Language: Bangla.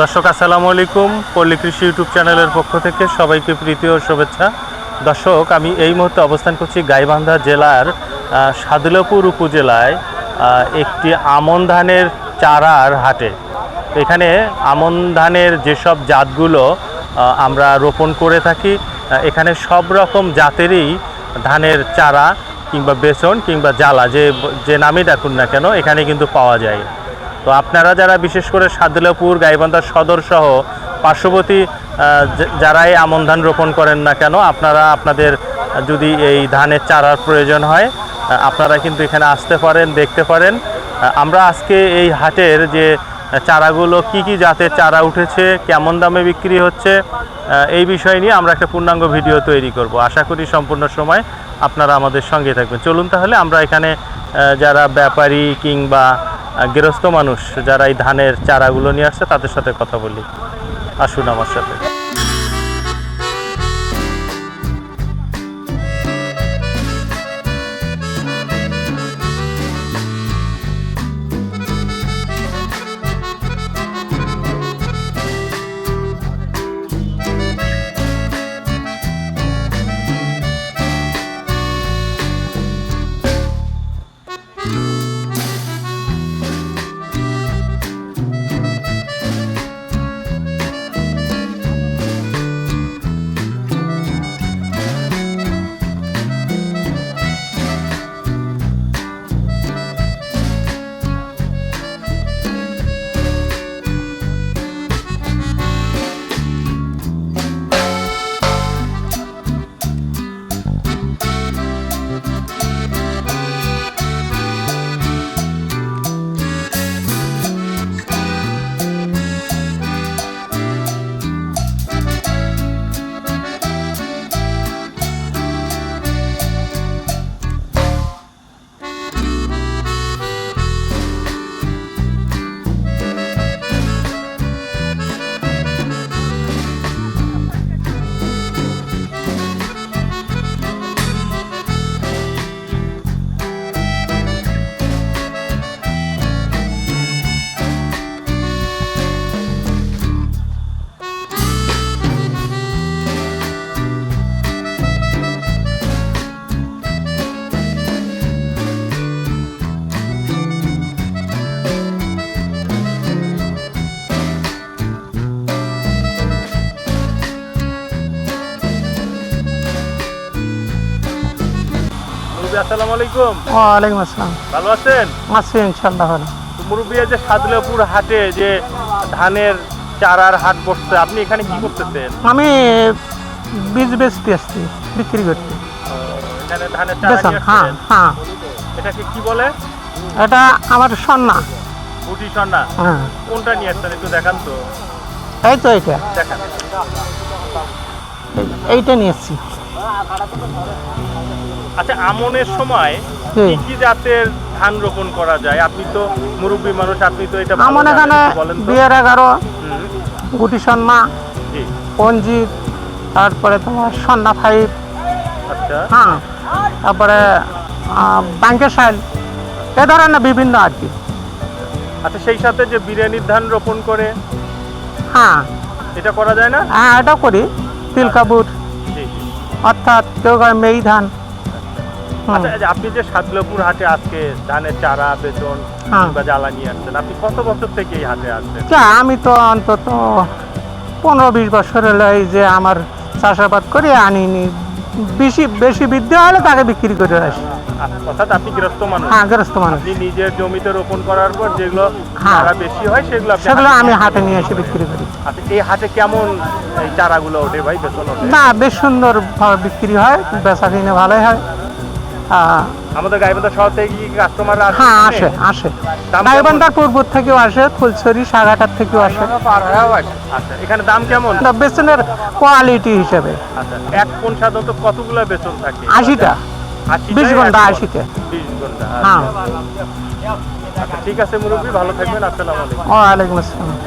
দর্শক আসসালামু আলাইকুম। পল্লী কৃষি ইউটিউব চ্যানেলের পক্ষ থেকে সবাইকে প্রীতি ও শুভেচ্ছা। দর্শক, আমি এই মুহূর্তে অবস্থান করছি গাইবান্ধা জেলার সাদুল্লাপুর উপজেলায় একটি আমন ধানের চারার হাটে। এখানে আমন ধানের যেসব জাতগুলো আমরা রোপণ করে থাকি, এখানে সব রকম জাতেরই ধানের চারা কিংবা বেসন কিংবা জ্বালা যে নামই ডাকুন না কেন এখানে কিন্তু পাওয়া যায়। তো আপনারা যারা বিশেষ করে সাদুল্লাপুর, গাইবান্ধা সদর সহ পার্শ্ববর্তী যারাই আমন ধান রোপণ করেন না কেন, আপনারা আপনাদের যদি এই ধানের চারার প্রয়োজন হয় আপনারা কিন্তু এখানে আসতে পারেন, দেখতে পারেন। আমরা আজকে এই হাটের যে চারাগুলো কি কি জাতের চারা উঠেছে, কেমন দামে বিক্রি হচ্ছে, এই বিষয় নিয়ে আমরা একটা পূর্ণাঙ্গ ভিডিও তৈরি করব। আশা করি সম্পূর্ণ সময় আপনারা আমাদের সঙ্গে থাকবেন। চলুন তাহলে আমরা এখানে যারা ব্যাপারী কিংবা গৃহস্থ মানুষ যারা এই ধানের চারাগুলো নিয়ে আসছে তাদের সাথে কথা বলি। আসুন আমার সাথে। আসসালামু আলাইকুম। ওয়ালাইকুম আসসালাম। ভালো আছেন? আছি ইনশাআল্লাহ ভালো। মুরব্বী, যে সাদুল্লাপুর হাটে যে ধানের চারার হাট বসছে, আপনি এখানে কি করতেছেন? আমি বীজ বেচতে আসছি, বিক্রি করতে। এখানে ধানের চারা নিয়ে হ্যাঁ আসছেন? হ্যাঁ। এটাকে কি বলে? এটা আমার সন্না। বুটি সন্না? হ্যাঁ। কোনটা নিয়ে আসছেন একটু দেখান তো। এই তো এটা দেখান। এইটা নিয়ে এসছি। আচ্ছা, আমনের সময় কি কি জাতের ধান রোপণ করা যায়? আপনি তো মুরব্বী মানুষ, আপনি তো এটা আমন এখানে বলেন তো। 2011, গুটি সন্না, জি। পঞ্জিত, তারপরে তোমার সন্না 5। আচ্ছা। হ্যাঁ, তারপরে ব্যাংকের সাইল, এ ধরনের বিভিন্ন আর কি। আচ্ছা, সেই সাথে যে বিরিয়ানির ধান রোপণ করে, হ্যাঁ এটা করা যায় না? হ্যাঁ, এটাও করি। তিলকাবুট, জি জি। অর্থাৎ কেউ মেই ধান। আচ্ছা, আপনি যে সাদুল্লাপুর হাটে আজকে ধানের চারা, বেতন কিংবা জ্বালা নিয়ে আসছেন, আপনি কত বছর থেকে এই হাটে আসছেন? আমি তো অন্তত 15-20 বছর হলো এই যে আমার চাষাবাদ করে আনিনি। বেশি বৃদ্ধি হলে তাকে বিক্রি করে আসি। অর্থাৎ আপনি গৃহস্থ মানুষ? হ্যাঁ, গৃহস্থ মানুষ। আপনি নিজের জমিতে রোপণ করার পর যেগুলো চারা বেশি হয় সেগুলো আমি হাটে নিয়ে এসে বিক্রি করি। আচ্ছা, এই হাটে কেমন এই চারাগুলো ওঠে ভাই, বেতন ওঠে? না, বেশ সুন্দর বিক্রি হয়, বেচা কিনে ভালোই হয়। আমাদের গাইবান্ধা শহর থেকে কি কাস্টমাররা আসে? হ্যাঁ, আসে। গাইবান্ধার পূর্ব থেকেও আসে, ফুলছড়ি, সাগাটার থেকেও আসে। আচ্ছা, এখানে দাম কেমন বেতনের কোয়ালিটি হিসেবে? আচ্ছা, এক কোন সাধারণত কতগুলো বেতন থাকে? 80টা। 20 ঘন্টা 80টা। 20 ঘন্টা। হ্যাঁ। আচ্ছা, ঠিক আছে মুরব্বী, ভালো থাকবেন। আসসালামু আলাইকুম। ওয়ালাইকুম আসসালাম।